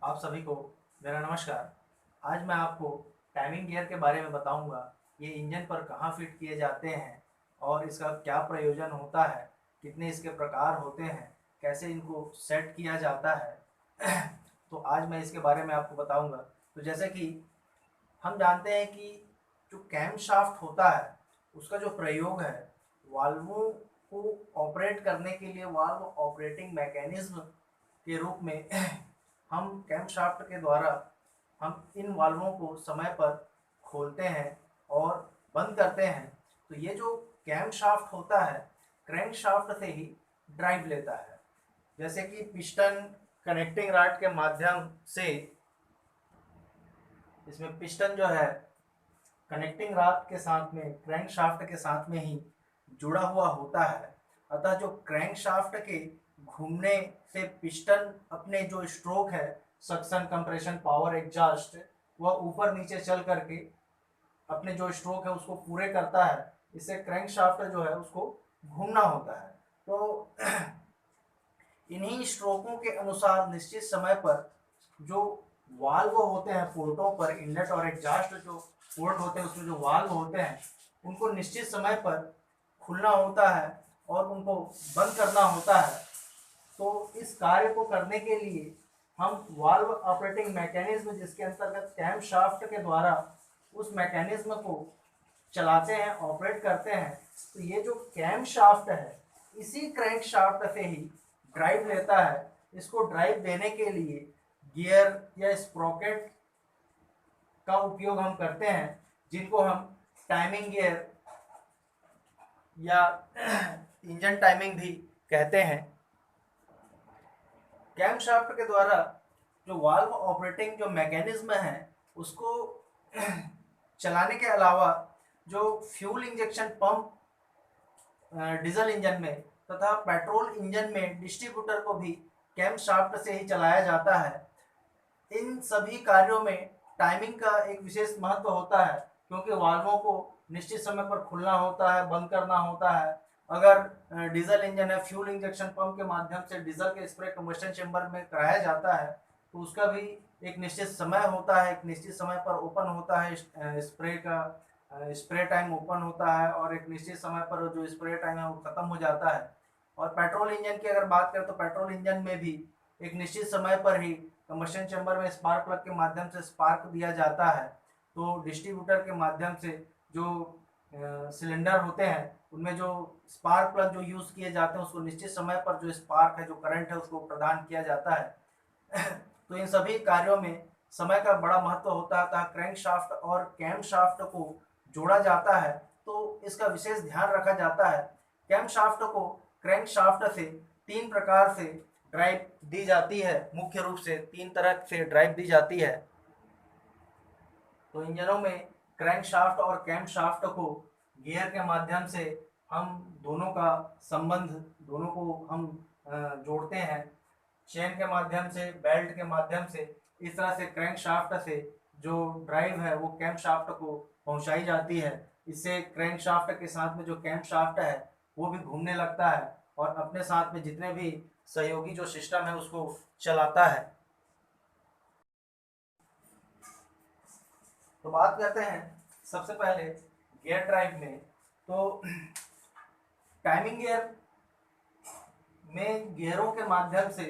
आप सभी को मेरा नमस्कार। आज मैं आपको टाइमिंग गियर के बारे में बताऊंगा। ये इंजन पर कहाँ फिट किए जाते हैं और इसका क्या प्रयोजन होता है, कितने इसके प्रकार होते हैं, कैसे इनको सेट किया जाता है। तो आज मैं इसके बारे में आपको बताऊंगा। तो जैसे कि हम जानते हैं कि जो कैम शाफ्ट होता है उसका जो प्रयोग है वाल्वों को ऑपरेट करने के लिए, वाल्व ऑपरेटिंग मैकेनिज्म के रूप में हम कैम शाफ्ट के द्वारा हम इन वाल्वों को समय पर खोलते हैं और बंद करते हैं। तो ये जो कैम शाफ्ट होता है क्रैंक शाफ्ट से ही ड्राइव लेता है। जैसे कि पिस्टन कनेक्टिंग रॉड के माध्यम से, इसमें पिस्टन जो है कनेक्टिंग रॉड के साथ में, क्रैंक शाफ्ट के साथ में ही जुड़ा हुआ होता है। अतः जो क्रैंक शाफ्ट के घूमने से पिस्टन अपने जो स्ट्रोक है, सक्शन, कंप्रेशन, पावर, एग्जॉस्ट, वह ऊपर नीचे चल करके अपने जो स्ट्रोक है उसको पूरे करता है। इससे क्रैंक शाफ्ट जो है उसको घूमना होता है। तो इन्हीं स्ट्रोकों के अनुसार निश्चित समय पर जो वाल्व होते हैं पोर्टों पर, इनलेट और एग्जॉस्ट जो पोर्ट होते हैं उसमें जो वाल्व होते हैं उनको निश्चित समय पर खुलना होता है और उनको बंद करना होता है। तो इस कार्य को करने के लिए हम वाल्व ऑपरेटिंग मैकेनिज्म, जिसके अंतर्गत कैम शाफ्ट के द्वारा उस मैकेनिज्म को चलाते हैं, ऑपरेट करते हैं। तो ये जो कैम शाफ्ट है इसी क्रैंक शाफ्ट से ही ड्राइव लेता है। इसको ड्राइव देने के लिए गियर या स्प्रॉकेट का उपयोग हम करते हैं, जिनको हम टाइमिंग गियर या इंजन टाइमिंग भी कहते हैं। कैम शाफ्ट के द्वारा जो वाल्व ऑपरेटिंग जो मैकेनिज्म है उसको चलाने के अलावा जो fuel injection pump diesel engine में तथा पेट्रोल इंजन में डिस्ट्रीब्यूटर को भी कैम शाफ्ट से ही चलाया जाता है। इन सभी कार्यों में टाइमिंग का एक विशेष महत्व होता है, क्योंकि वाल्वों को निश्चित समय पर खुलना होता है, बंद करना होता है। अगर डीजल इंजन है, फ्यूल इंजेक्शन पंप के माध्यम से डीजल के स्प्रे कम्बस्टन चेंबर में कराया जाता है, तो उसका भी एक निश्चित समय होता है, एक निश्चित समय पर ओपन होता है स्प्रे का, स्प्रे टाइम ओपन होता है और एक निश्चित समय पर जो स्प्रे टाइम है वो खत्म हो जाता है। और पेट्रोल इंजन की अगर बात करें तो पेट्रोल इंजन में भी एक निश्चित समय पर ही कम्बस्टन चैम्बर में स्पार्क प्लग के माध्यम से स्पार्क दिया जाता है। तो डिस्ट्रीब्यूटर के माध्यम से जो सिलेंडर होते हैं उनमें जो स्पार्क प्लग जो यूज़ किए जाते हैं उसको निश्चित समय पर जो स्पार्क है, जो करंट है, उसको प्रदान किया जाता है। तो इन सभी कार्यों में समय का बड़ा महत्व होता है। क्रैंक शाफ्ट और कैम शाफ्ट को जोड़ा जाता है तो इसका विशेष ध्यान रखा जाता है। कैम शाफ्ट को क्रैंक शाफ्ट से तीन प्रकार से ड्राइव दी जाती है। मुख्य रूप से तीन तरह से ड्राइव दी जाती है। तो इंजनों में क्रैंक शाफ्ट और कैम शाफ्ट को गियर के माध्यम से हम दोनों का संबंध, दोनों को हम जोड़ते हैं चेन के माध्यम से, बेल्ट के माध्यम से। इस तरह से क्रैंक शाफ्ट से जो ड्राइव है वो कैम शाफ्ट को पहुंचाई जाती है। इससे क्रैंक शाफ्ट के साथ में जो कैम शाफ्ट है वो भी घूमने लगता है और अपने साथ में जितने भी सहयोगी जो सिस्टम है उसको चलाता है। तो बात करते हैं सबसे पहले गियर ड्राइव में। तो टाइमिंग गियर में गियरों के माध्यम से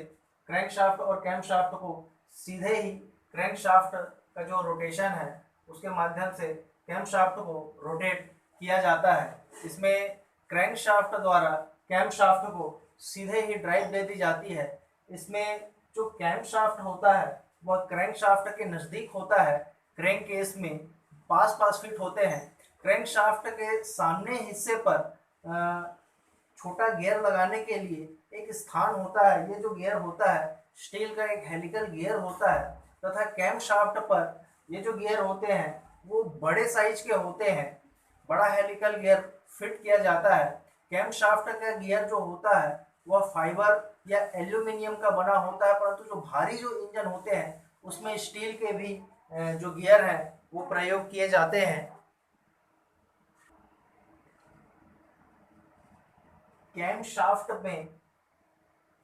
क्रैंक शाफ्ट और कैम शाफ्ट को सीधे ही क्रैंक शाफ्ट का जो रोटेशन है उसके माध्यम से कैम शाफ्ट को रोटेट किया जाता है। इसमें क्रैंक शाफ्ट द्वारा कैम शाफ्ट को सीधे ही ड्राइव दे दी जाती है। इसमें जो कैम शाफ्ट होता है वह क्रैंक शाफ्ट के नज़दीक होता है। क्रैंक केस में पास पास फिट होते हैं। क्रैंक शाफ्ट के सामने हिस्से पर छोटा गियर लगाने के लिए एक स्थान होता है। ये जो गियर होता है स्टील का एक हेलिकल गियर होता है तथा कैम शाफ्ट पर ये जो गियर होते हैं वो बड़े साइज के होते हैं। बड़ा हेलिकल गियर फिट किया जाता है। कैम शाफ्ट का गियर जो होता है वह फाइबर या एल्यूमिनियम का बना होता है, परंतु जो भारी जो इंजन होते हैं उसमें स्टील के भी जो गियर है वो प्रयोग किए जाते हैं। कैम शाफ्ट में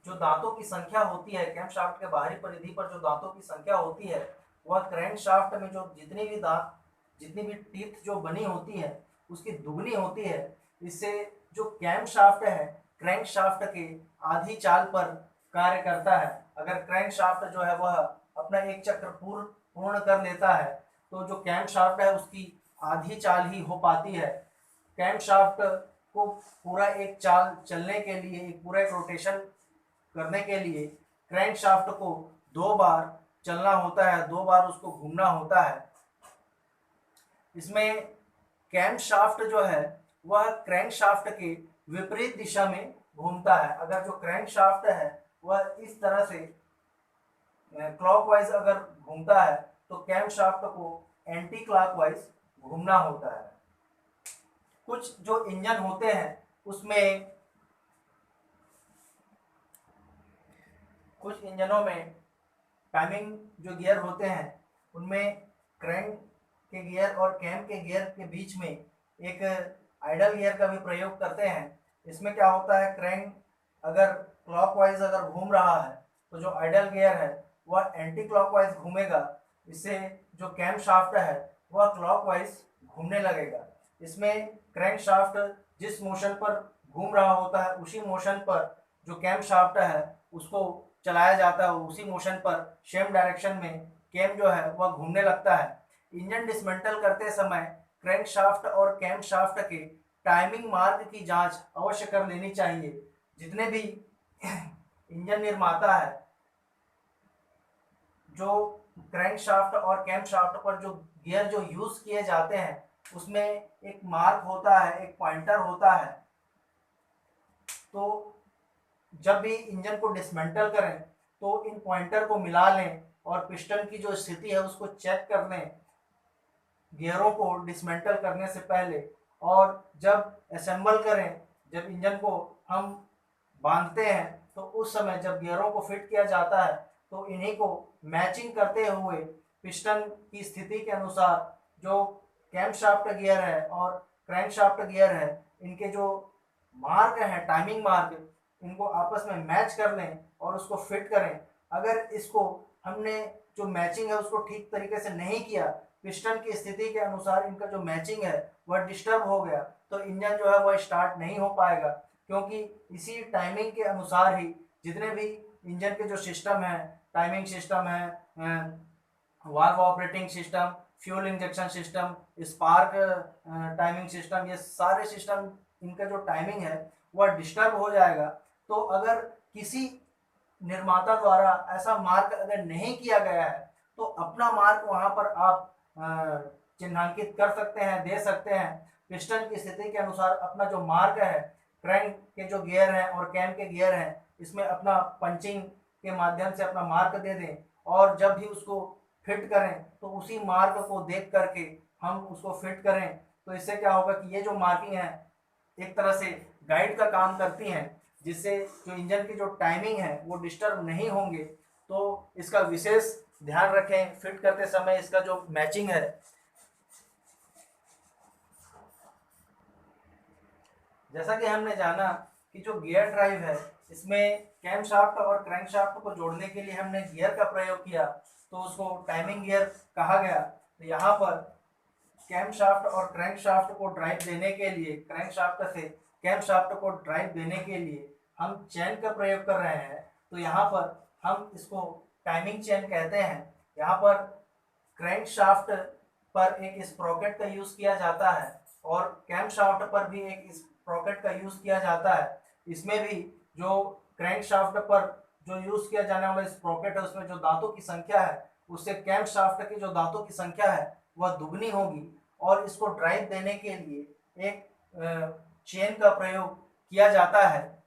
जो दांतों की संख्या होती है, कैम्पशाफ्ट के बाहरी परिधि पर जो दांतों की संख्या होती है, वह क्रैंकशाफ्ट में जो जितनी भी टीथ जो बनी होती है उसकी दुगनी होती है। इससे जो कैम्पशाफ्ट है क्रैंकशाफ्ट के आधी चाल पर कार्य करता है। अगर क्रैंकशाफ्ट जो है वह अपना एक चक्र पूर्ण कर लेता है तो जो कैम्पशाफ्ट है उसकी आधी चाल ही हो पाती है। कैम्पशाफ्ट को पूरा एक चाल चलने के लिए, एक पूरा एक रोटेशन करने के लिए क्रैंकशाफ्ट को 2 बार चलना होता है, 2 बार उसको घूमना होता है। इसमें कैम्पशाफ्ट जो है वह क्रैंकशाफ्ट के विपरीत दिशा में घूमता है। अगर जो क्रैंकशाफ्ट है वह इस तरह से क्लॉकवाइज अगर घूमता है तो कैम्पशाफ्ट को एंटी क्लॉकवाइज घूमना होता है। कुछ जो इंजन होते हैं उसमें, कुछ इंजनों में टाइमिंग जो गियर होते हैं उनमें क्रैंक के गियर और कैम के गियर के बीच में एक आइडल गियर का भी प्रयोग करते हैं। इसमें क्या होता है, क्रैंक अगर क्लॉकवाइज अगर घूम रहा है तो जो आइडल गियर है वह एंटी क्लॉकवाइज घूमेगा। इससे जो कैम शाफ्ट है वह क्लॉकवाइज घूमने लगेगा। इसमें क्रैंक शाफ्ट जिस मोशन पर घूम रहा होता है उसी मोशन पर जो कैम शाफ्ट है उसको चलाया जाता है, उसी मोशन पर सेम डायरेक्शन में कैम जो है वह घूमने लगता है। इंजन डिसमेंटल करते समय क्रैंक शाफ्ट और कैम शाफ्ट के टाइमिंग मार्ग की जांच अवश्य कर लेनी चाहिए। जितने भी इंजन निर्माता है जो क्रैंक शाफ्ट और कैम शाफ्ट पर जो गियर जो यूज किए जाते हैं उसमें एक मार्क होता है, एक पॉइंटर होता है। तो जब भी इंजन को डिसमेंटल करें तो इन पॉइंटर को मिला लें और पिस्टन की जो स्थिति है उसको चेक कर लें गियरों को डिसमेंटल करने से पहले। और जब असेंबल करें, जब इंजन को हम बांधते हैं तो उस समय जब गियरों को फिट किया जाता है तो इन्हीं को मैचिंग करते हुए पिस्टन की स्थिति के अनुसार जो कैमशाफ्ट गियर है और क्रैंकशाफ्ट गियर है इनके जो मार्क हैं, टाइमिंग मार्क, इनको आपस में मैच कर लें और उसको फिट करें। अगर इसको हमने जो मैचिंग है उसको ठीक तरीके से नहीं किया, पिस्टन की स्थिति के अनुसार इनका जो मैचिंग है वह डिस्टर्ब हो गया तो इंजन जो है वह स्टार्ट नहीं हो पाएगा। क्योंकि इसी टाइमिंग के अनुसार ही जितने भी इंजन के जो सिस्टम है, टाइमिंग सिस्टम है, valve operating system, fuel injection system, spark timing system, ये सारे सिस्टम इनका जो टाइमिंग है वह डिस्टर्ब हो जाएगा। तो अगर किसी निर्माता द्वारा ऐसा मार्क अगर नहीं किया गया है तो अपना मार्क वहां पर आप चिन्हांकित कर सकते हैं, दे सकते हैं। पिस्टन की स्थिति के अनुसार अपना जो मार्क है, क्रैंक के जो गियर हैं और कैम के गियर हैं, इसमें अपना पंचिंग के माध्यम से अपना मार्क दे दें और जब भी उसको फिट करें तो उसी मार्क को देख करके हम उसको फिट करें। तो इससे क्या होगा कि ये जो मार्किंग है एक तरह से गाइड का काम करती हैं, जिससे जो इंजन की जो टाइमिंग है वो डिस्टर्ब नहीं होंगे। तो इसका विशेष ध्यान रखें फिट करते समय, इसका जो मैचिंग है। जैसा कि हमने जाना कि जो गियर ड्राइव है इसमें कैम शाफ्ट और क्रैंक शाफ्ट को जोड़ने के लिए हमने गियर का प्रयोग किया तो उसको टाइमिंग गियर कहा गया। तो यहाँ पर कैम शाफ्ट और क्रैंक शाफ्ट को ड्राइव देने के लिए, क्रैंक शाफ्ट से कैम शाफ्ट को ड्राइव देने के लिए हम चेन का प्रयोग कर रहे हैं। तो यहाँ पर हम इसको टाइमिंग चेन कहते हैं। यहाँ पर क्रैंक शाफ्ट पर एक स्प्रॉकेट का यूज किया जाता है और कैम शाफ्ट पर भी एक स्प्रॉकेट का यूज किया जाता है। इसमें भी जो क्रैंक शाफ्ट पर जो यूज किया जाने वाला स्प्रॉकेट है उसमें जो दांतों की संख्या है उससे कैम शाफ्ट की जो दांतों की संख्या है वह दुगनी होगी और इसको ड्राइव देने के लिए एक चेन का प्रयोग किया जाता है।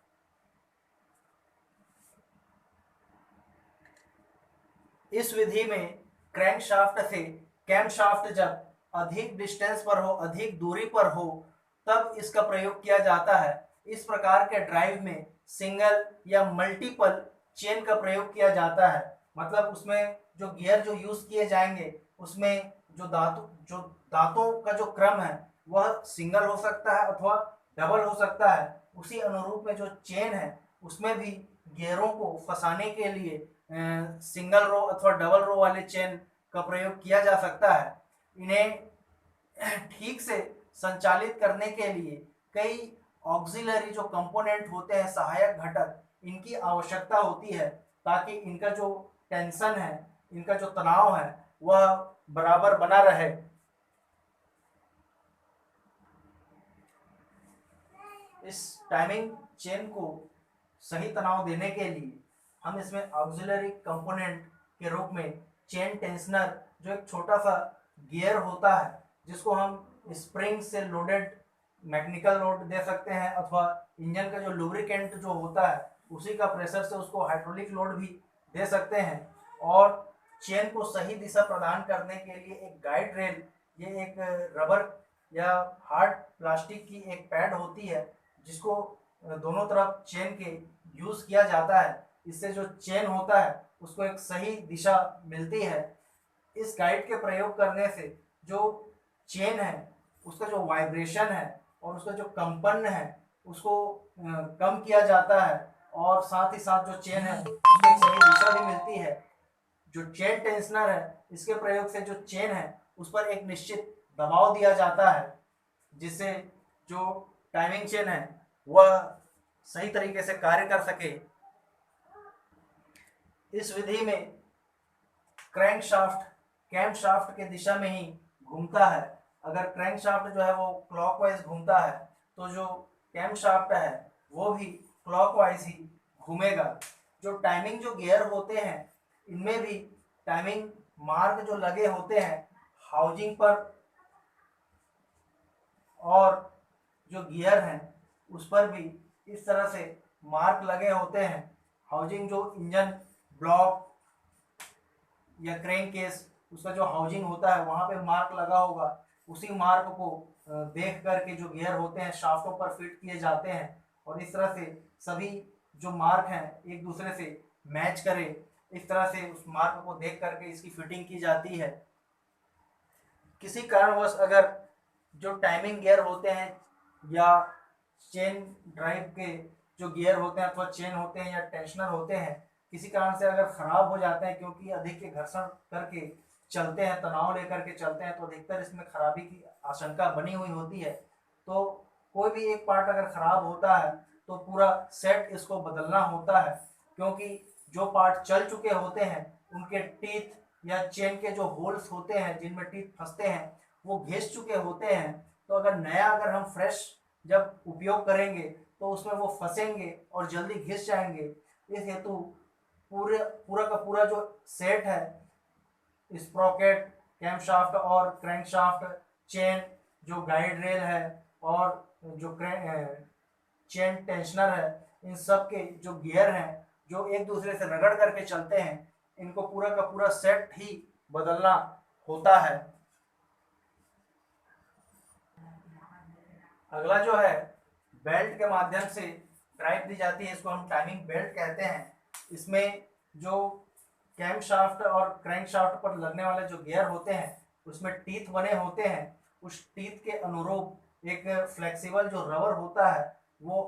इस विधि में क्रैंक शाफ्ट से कैम शाफ्ट जब अधिक डिस्टेंस पर हो, अधिक दूरी पर हो, तब इसका प्रयोग किया जाता है। इस प्रकार के ड्राइव में सिंगल या मल्टीपल चेन का प्रयोग किया जाता है। मतलब उसमें जो गियर जो यूज किए जाएंगे उसमें जो दांतों का जो क्रम है वह सिंगल हो सकता है अथवा डबल हो सकता है। उसी अनुरूप में जो चेन है उसमें भी गियरों को फंसाने के लिए सिंगल रो अथवा डबल रो वाले चेन का प्रयोग किया जा सकता है। इन्हें ठीक से संचालित करने के लिए कई ऑक्सिलरी जो कंपोनेंट होते हैं, सहायक घटक, इनकी आवश्यकता होती है ताकि इनका जो टेंशन है, इनका जो तनाव है वह बराबर बना रहे। इस टाइमिंग चेन को सही तनाव देने के लिए हम इसमें ऑक्सिलरी कंपोनेंट के रूप में चेन टेंशनर, जो एक छोटा सा गियर होता है जिसको हम स्प्रिंग से लोडेड मैकेनिकल लोड दे सकते हैं अथवा इंजन का जो लुब्रिकेंट जो होता है उसी का प्रेशर से उसको हाइड्रोलिक लोड भी दे सकते हैं। और चेन को सही दिशा प्रदान करने के लिए एक गाइड रेल, ये एक रबर या हार्ड प्लास्टिक की एक पैड होती है जिसको दोनों तरफ चेन के यूज किया जाता है। इससे जो चेन होता है उसको एक सही दिशा मिलती है। इस गाइड के प्रयोग करने से जो चेन है उसका जो वाइब्रेशन है और उसका जो कंपन है उसको कम किया जाता है और साथ ही साथ जो चेन है उसको एक सही दिशा भी मिलती है। जो चेन टेंशनर है इसके प्रयोग से जो चेन है उस पर एक निश्चित दबाव दिया जाता है जिससे जो टाइमिंग चेन है वह सही तरीके से कार्य कर सके। इस विधि में क्रैंक शाफ्ट कैम शाफ्ट के दिशा में ही घूमता है। अगर क्रैंक शाफ्ट जो है वो क्लॉकवाइज घूमता है तो जो कैम शाफ्ट है वो भी क्लॉकवाइज ही घूमेगा। जो टाइमिंग जो गियर होते हैं इनमें भी टाइमिंग मार्क जो लगे होते हैं हाउजिंग पर, और जो गियर हैं उस पर भी इस तरह से मार्क लगे होते हैं। हाउजिंग जो इंजन ब्लॉक या क्रेन केस उसका जो हाउजिंग होता है वहाँ पे मार्क लगा होगा, उसी मार्क को देख करके जो गियर होते हैं शाफ्टों पर फिट किए जाते हैं और इस तरह से सभी जो मार्क हैं एक दूसरे से मैच करें, इस तरह से उस मार्क को देख करके इसकी फिटिंग की जाती है। किसी कारणवश अगर जो टाइमिंग गियर होते हैं या चेन ड्राइव के जो गियर होते हैं अथवा चेन होते हैं या टेंशनर होते हैं किसी कारण से अगर खराब हो जाते हैं, क्योंकि अधिक के घर्षण करके चलते हैं, तनाव लेकर के चलते हैं, तो अधिकतर इसमें खराबी की आशंका बनी हुई होती है। तो कोई भी एक पार्ट अगर खराब होता है तो पूरा सेट इसको बदलना होता है, क्योंकि जो पार्ट चल चुके होते हैं उनके टीथ या चेन के जो होल्स होते हैं जिनमें टीथ फंसते हैं वो घिस चुके होते हैं। तो अगर नया अगर हम फ्रेश जब उपयोग करेंगे तो उसमें वो फंसेंगे और जल्दी घिस जाएंगे। इस हेतु पूरा का पूरा जो सेट है, स्प्रॉकेट, कैमशाफ्ट और क्रैंकशाफ्ट, चेन, जो गाइड रेल है और जो चेन टेंशनर है, इन सब के जो गियर हैं जो एक दूसरे से रगड़ करके चलते हैं, इनको पूरा का पूरा सेट ही बदलना होता है। अगला जो है बेल्ट के माध्यम से ड्राइव दी जाती है, इसको हम टाइमिंग बेल्ट कहते हैं। इसमें जो कैम शाफ्ट और क्रैंक शाफ्ट पर लगने वाले जो गियर होते हैं उसमें टीथ बने होते हैं। उस टीथ के अनुरूप एक फ्लेक्सिबल जो रबर होता है वो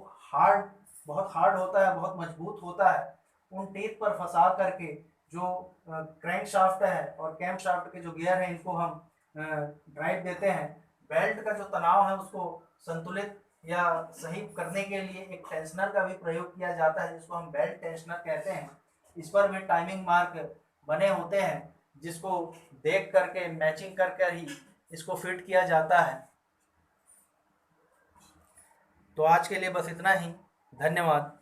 बहुत हार्ड होता है, बहुत मजबूत होता है। उन टीथ पर फंसा करके जो क्रैंक शाफ्ट है और कैम शाफ्ट के जो गियर हैं इनको हम ड्राइव देते हैं। बेल्ट का जो तनाव है उसको संतुलित या सही करने के लिए एक टेंशनर का भी प्रयोग किया जाता है जिसको हम बेल्ट टेंशनर कहते हैं। इस पर भी टाइमिंग मार्क बने होते हैं जिसको देख करके मैचिंग करके ही इसको फिट किया जाता है। तो आज के लिए बस इतना ही। धन्यवाद।